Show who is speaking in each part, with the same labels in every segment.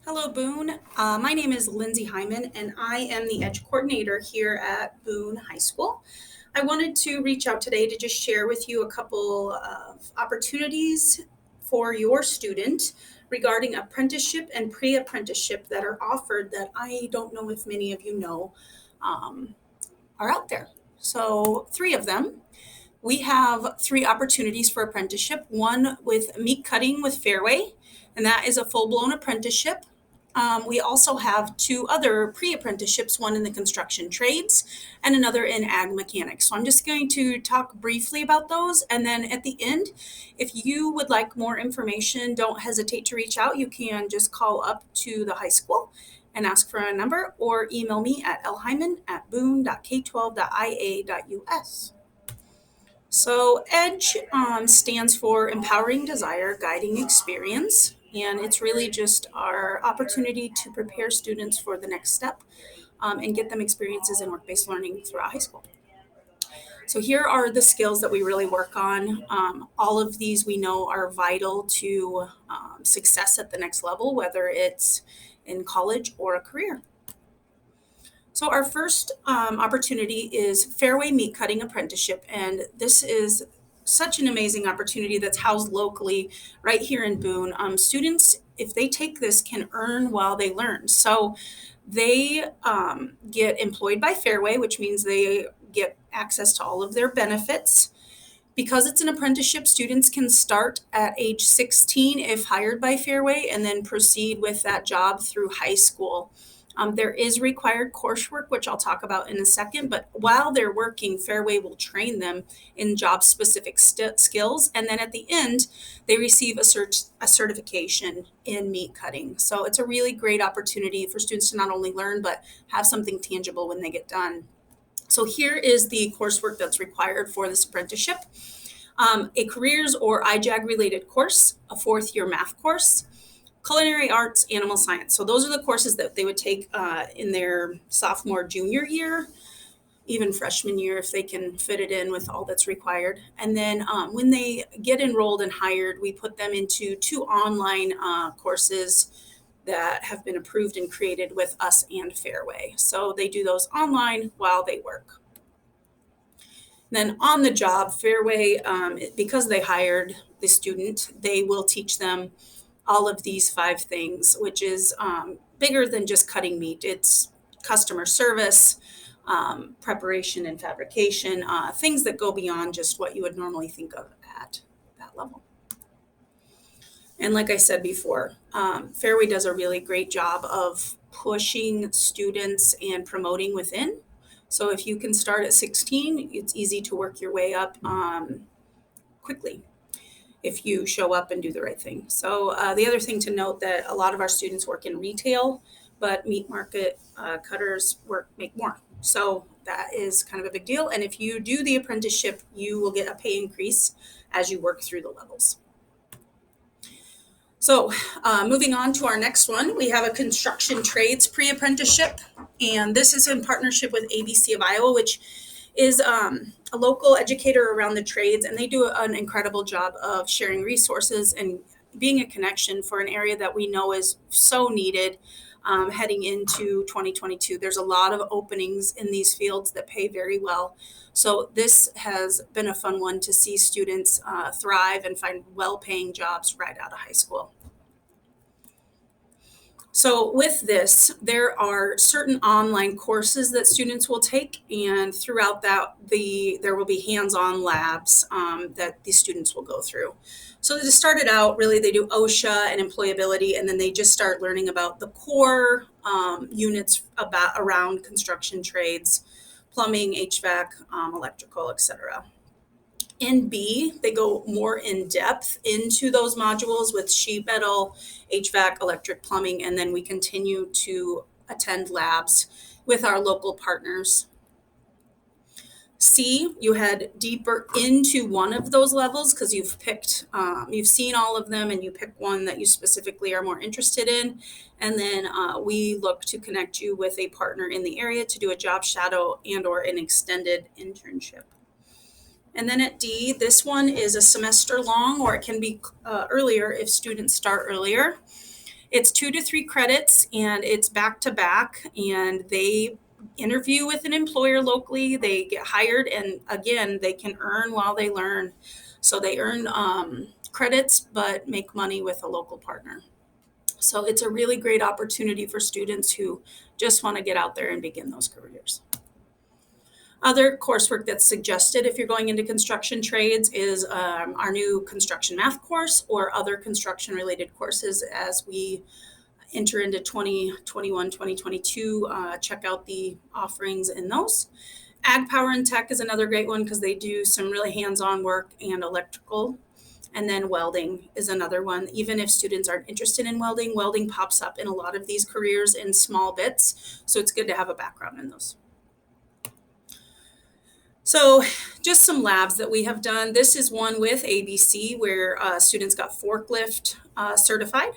Speaker 1: Hello, Boone. My name is Lindsay Hyman, and I am the Edge Coordinator here at Boone High School. I wanted to reach out today to just share with you a couple of opportunities for your student regarding apprenticeship and pre-apprenticeship that are offered that I don't know if many of you know um, are out there. So, three of them. We have three opportunities for apprenticeship, one with meat cutting with Fairway, and that is a full-blown apprenticeship. We also have two other pre-apprenticeships, one in the construction trades and another in ag mechanics. So I'm just going to talk briefly about those. And then at the end, if you would like more information, don't hesitate to reach out. You can just call up to the high school and ask for a number or email me at lhyman@boone.k12.ia.us. So EDGE stands for Empowering Desire, Guiding Experience, and it's really just our opportunity to prepare students for the next step and get them experiences in work-based learning throughout high school. So here are the skills that we really work on. All of these we know are vital to success at the next level, whether it's in college or a career. So our first opportunity is Fairway Meat Cutting Apprenticeship, and this is such an amazing opportunity that's housed locally right here in Boone. Students, if they take this, can earn while they learn. So they get employed by Fairway, which means they get access to all of their benefits. Because it's an apprenticeship, students can start at age 16 if hired by Fairway and then proceed with that job through high school. There is required coursework, which I'll talk about in a second, but while they're working, Fairway will train them in job-specific skills, and then at the end, they receive a certification in meat cutting. So it's a really great opportunity for students to not only learn, but have something tangible when they get done. So here is the coursework that's required for this apprenticeship. A careers or IJAG-related course, a fourth-year math course, culinary arts, animal science. So those are the courses that they would take in their sophomore, junior year, even freshman year if they can fit it in with all that's required. And then when they get enrolled and hired, we put them into two online courses that have been approved and created with us and Fairway. So they do those online while they work. Then on the job, Fairway, because they hired the student, they will teach them all of these five things, which is bigger than just cutting meat. It's customer service, preparation and fabrication, things that go beyond just what you would normally think of at that level. And like I said before, Fairway does a really great job of pushing students and promoting within. So if you can start at 16, it's easy to work your way up quickly if you show up and do the right thing. So the other thing to note that a lot of our students work in retail, but meat market cutters make more. So that is kind of a big deal. And if you do the apprenticeship, you will get a pay increase as you work through the levels. So moving on to our next one, we have a construction trades pre-apprenticeship, and this is in partnership with ABC of Iowa, which is a local educator around the trades, and they do an incredible job of sharing resources and being a connection for an area that we know is so needed heading into 2022. There's a lot of openings in these fields that pay very well. So this has been a fun one to see students thrive and find well-paying jobs right out of high school. So with this, there are certain online courses that students will take, and throughout that, there will be hands-on labs that these students will go through. So to start it out, really they do OSHA and employability, and then they just start learning about the core units around construction trades, plumbing, HVAC, electrical, etc. In B, they go more in depth into those modules with sheet metal, HVAC, electric, plumbing, and then we continue to attend labs with our local partners. C, you head deeper into one of those levels because you've seen all of them and you pick one that you specifically are more interested in. And then we look to connect you with a partner in the area to do a job shadow and or an extended internship. And then at D, this one is a semester long, or it can be earlier if students start earlier. It's 2 to 3 credits, and it's back to back, and they interview with an employer locally. They get hired, and again, they can earn while they learn. So they earn credits, but make money with a local partner. So it's a really great opportunity for students who just want to get out there and begin those careers. Other coursework that's suggested if you're going into construction trades is our new construction math course or other construction related courses as we enter into 2021, 2022. Check out the offerings in those. Ag, Power, and Tech is another great one because they do some really hands-on work and electrical. And then welding is another one. Even if students aren't interested in welding, welding pops up in a lot of these careers in small bits. So it's good to have a background in those. So just some labs that we have done. This is one with ABC where students got forklift certified.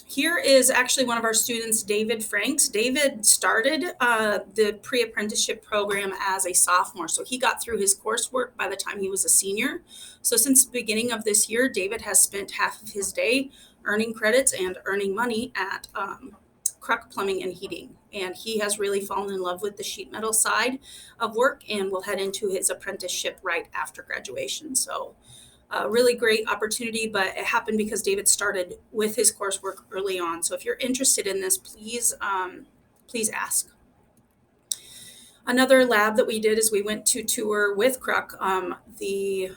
Speaker 1: Here is actually one of our students, David Franks. David started the pre-apprenticeship program as a sophomore, so he got through his coursework by the time he was a senior. So since the beginning of this year, David has spent half of his day earning credits and earning money at Kruk Plumbing and Heating. And he has really fallen in love with the sheet metal side of work and will head into his apprenticeship right after graduation. So a really great opportunity, but it happened because David started with his coursework early on. So if you're interested in this, please ask. Another lab that we did is we went to tour with Kruk the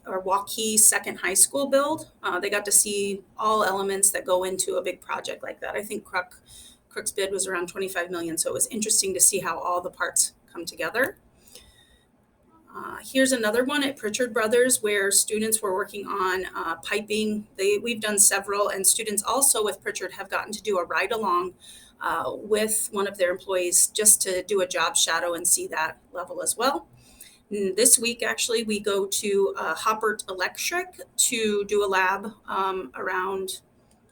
Speaker 1: Waukee Second High School build. They got to see all elements that go into a big project like that. I think Kruk's bid was around 25 million, so it was interesting to see how all the parts come together. Here's another one at Pritchard Brothers where students were working on piping. We've done several, and students also with Pritchard have gotten to do a ride along with one of their employees just to do a job shadow and see that level as well. And this week, actually, we go to Hoppert Electric to do a lab around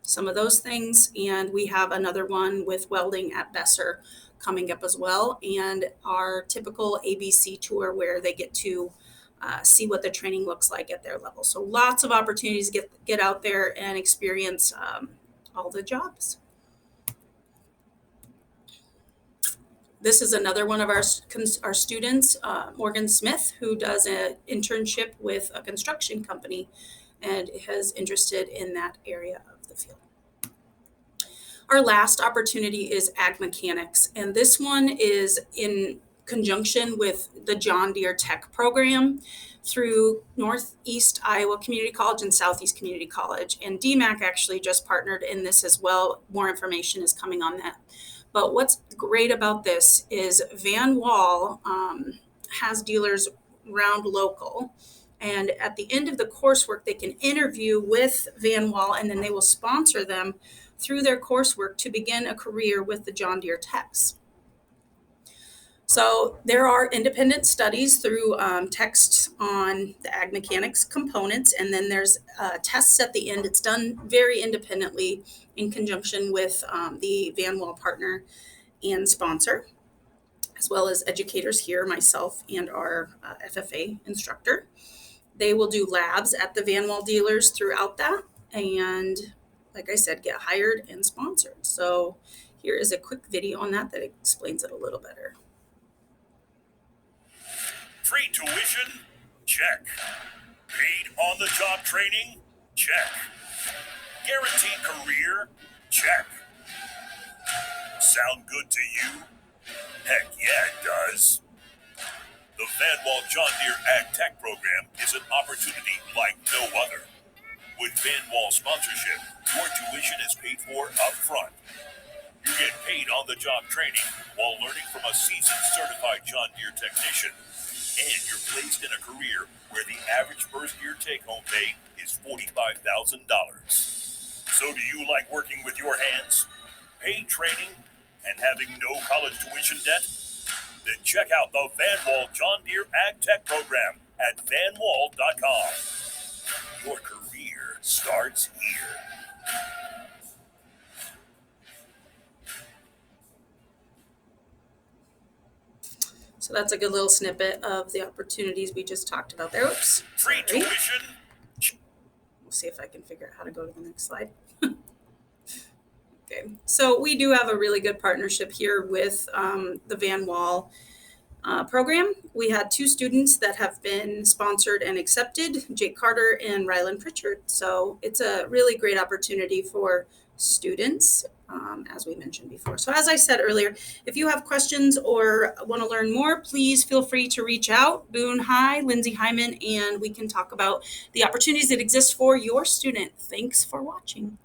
Speaker 1: some of those things, and we have another one with welding at Besser coming up as well, and our typical ABC tour where they get to see what the training looks like at their level. So lots of opportunities to get out there and experience all the jobs. This is another one of our students, Morgan Smith, who does an internship with a construction company and is interested in that area of the field. Our last opportunity is ag mechanics, and this one is in conjunction with the John Deere Tech program through Northeast Iowa Community College and Southeast Community College. And DMAC actually just partnered in this as well. More information is coming on that. But what's great about this is Van Wall has dealers around local. And at the end of the coursework, they can interview with Van Wall, and then they will sponsor them through their coursework to begin a career with the John Deere Techs. So there are independent studies through texts on the ag mechanics components, and then there's tests at the end. It's done very independently in conjunction with the Van Wall partner and sponsor, as well as educators here, myself and our FFA instructor. They will do labs at the Van Wall dealers throughout that, and like I said, get hired and sponsored. So here is a quick video on that explains it a little better.
Speaker 2: Free tuition? Check. Paid on-the-job training? Check. Guaranteed career? Check. Sound good to you? Heck yeah, it does. The Van Wall John Deere Ag Tech program is an opportunity like no other. With Van Wall sponsorship, your tuition is paid for up front. You get paid on-the-job training while learning from a seasoned certified John Deere technician. And you're placed in a career where the average first-year take-home pay is $45,000. So do you like working with your hands, paid training, and having no college tuition debt? Then check out the Van Wall John Deere Ag Tech program at vanwall.com. Your career starts here.
Speaker 1: So that's a good little snippet of the opportunities we just talked about there. Oops.
Speaker 2: Free tuition?
Speaker 1: We'll see if I can figure out how to go to the next slide. Okay, so we do have a really good partnership here with the Van Wall program. We had 2 students that have been sponsored and accepted, Jake Carter and Rylan Pritchard. So it's a really great opportunity for students, as we mentioned before. So as I said earlier, if you have questions or want to learn more, please feel free to reach out, Boone High, Lindsay Hyman, and we can talk about the opportunities that exist for your student. Thanks for watching.